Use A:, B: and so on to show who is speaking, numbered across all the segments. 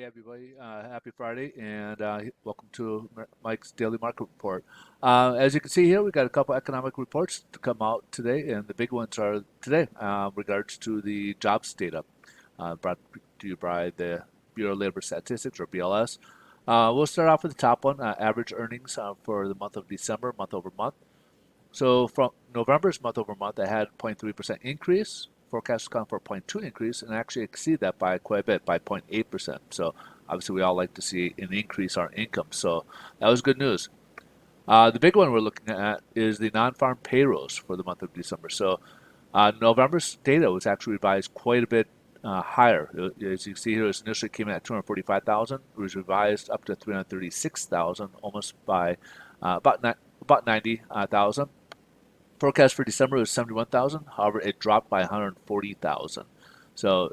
A: everybody. Happy Friday, and welcome to Mike's Daily Market Report. As you can see here, we got a couple economic reports to come out today, and the big ones are today regards to the jobs data brought to you by the Bureau of Labor Statistics, or BLS. We'll start off with the top one, average earnings for the month of December, month over month. So from November's month over month, I had 0.3% increase. Forecast account for a 0.2 increase, and actually exceed that by quite a bit, by 0.8%. So obviously, we all like to see an increase our income. So that was good news. The big one we're looking at is the non-farm payrolls for the month of December. So November's data was actually revised quite a bit higher. As you can see here, it initially came in at 245,000. It was revised up to 336,000, almost by about 90,000. Forecast for December was 71,000. However, it dropped by 140,000. So,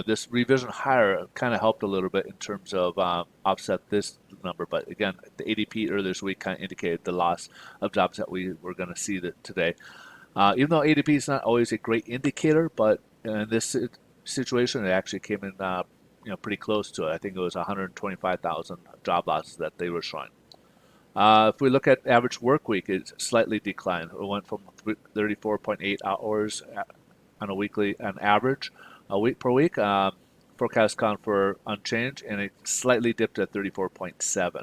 A: this revision higher kind of helped a little bit in terms of offset this number. But again, the ADP earlier this week kind of indicated the loss of jobs that we were going to see today. Even though ADP is not always a great indicator, but in this situation, it actually came in pretty close to it. I think it was 125,000 job losses that they were showing. If we look at average work week, it slightly declined. It went from 34.8 hours on average, a week per week. Forecast count for unchanged, and it slightly dipped at 34.7.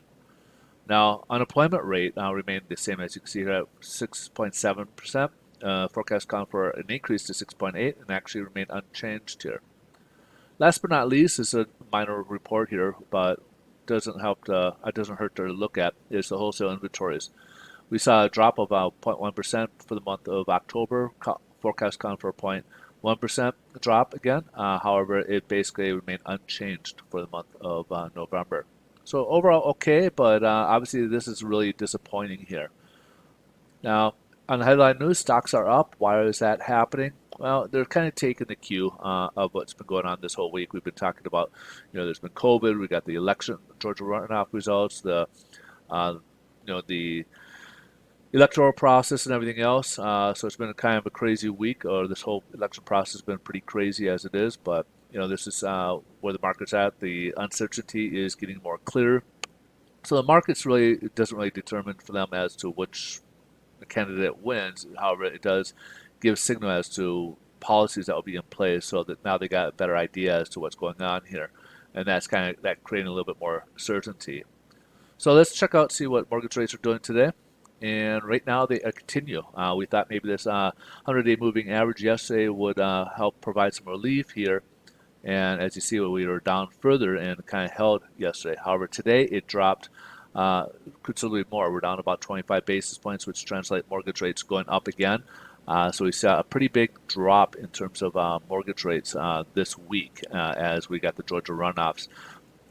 A: Now, unemployment rate remained the same, as you can see here, at 6.7%. Forecast count for an increase to 6.8, and actually remained unchanged here. Last but not least is a minor report here, but it doesn't hurt to look at, is the wholesale inventories. We saw a drop of about 0.1% for the month of October. Forecast count for a 0.1% drop again. However, it basically remained unchanged for the month of November. So overall, okay, but obviously this is really disappointing here. Now, on the headline news, stocks are up. Why is that happening? Well, they're kind of taking the cue of what's been going on this whole week. We've been talking about, there's been COVID. We got the election, Georgia runoff results, the electoral process and everything else. So it's been kind of a crazy week, or this whole election process has been pretty crazy as it is. But this is where the market's at. The uncertainty is getting more clear. So the market's really, it doesn't really determine for them as to which candidate wins. However, it does give signal as to policies that will be in place, so that now they got a better idea as to what's going on here, and that's kind of that creating a little bit more certainty. So let's check out, see what mortgage rates are doing today. And right now they continue. We thought maybe this 100-day moving average yesterday would help provide some relief here. And as you see, we were down further and kind of held yesterday. However, today it dropped considerably more. We're down about 25 basis points, which translate mortgage rates going up again. So we saw a pretty big drop in terms of mortgage rates this week as we got the Georgia runoffs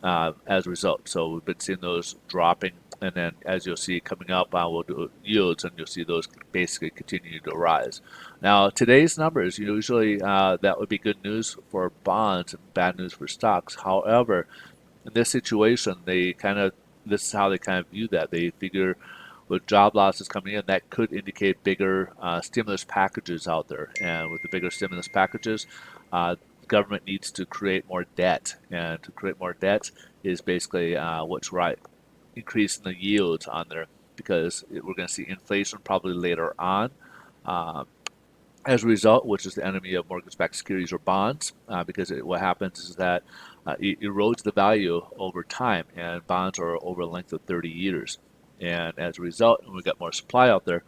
A: as a result. So we've been seeing those dropping, and then as you'll see coming up, we'll do yields, and you'll see those basically continue to rise. Now, today's numbers, usually that would be good news for bonds and bad news for stocks. However, in this situation, this is how they kind of view that. They figure with job losses coming in, that could indicate bigger stimulus packages out there. And with the bigger stimulus packages, the government needs to create more debt. And to create more debt is basically what's right, increasing the yields on there, because we're going to see inflation probably later on. As a result, which is the enemy of mortgage-backed securities or bonds, because what happens is that it erodes the value over time, and bonds are over a length of 30 years. And as a result, we got more supply out there.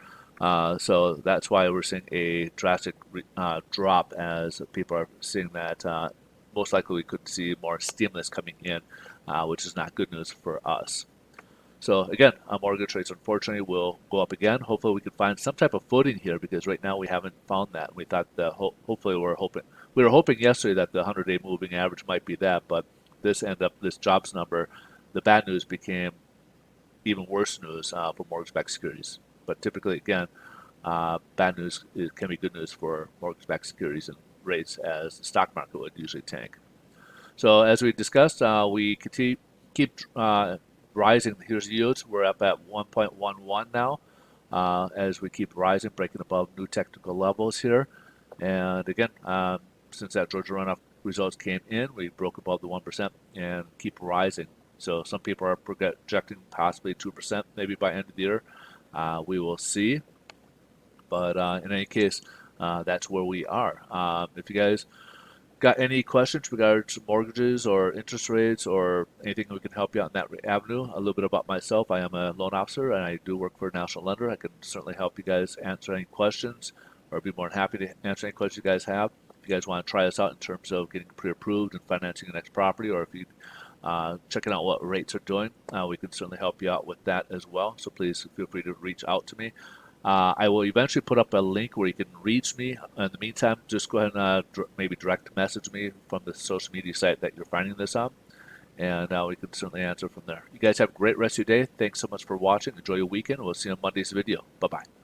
A: So that's why we're seeing a drastic drop, as people are seeing that most likely we could see more stimulus coming in, which is not good news for us. So again, mortgage rates unfortunately will go up again. Hopefully we can find some type of footing here, because right now we haven't found that. We thought that hopefully we were hoping yesterday that the 100-day moving average might be that, but this jobs number, the bad news became even worse news for mortgage-backed securities. But typically, again, bad news can be good news for mortgage-backed securities and rates, as the stock market would usually tank. So as we discussed, we keep rising. Here's yields. We're up at 1.11 now, as we keep rising, breaking above new technical levels here. And again, since that Georgia runoff results came in. We broke above the 1% and keep rising. So some people are projecting possibly 2% maybe by end of the year. We will see. But in any case, that's where we are. If you guys got any questions regarding mortgages or interest rates or anything we can help you out in that avenue, a little bit about myself. I am a loan officer and I do work for a national lender. I can certainly help you guys answer any questions or be more than happy to answer any questions you guys have. If you guys want to try us out in terms of getting pre-approved and financing your next property, or if you checking out what rates are doing, we can certainly help you out with that as well. So please feel free to reach out to me. I will eventually put up a link where you can reach me. In the meantime, just go ahead and maybe direct message me from the social media site that you're finding this on, and we can certainly answer from there. You guys have a great rest of your day. Thanks so much for watching. Enjoy your weekend. We'll see you on Monday's video. Bye-bye.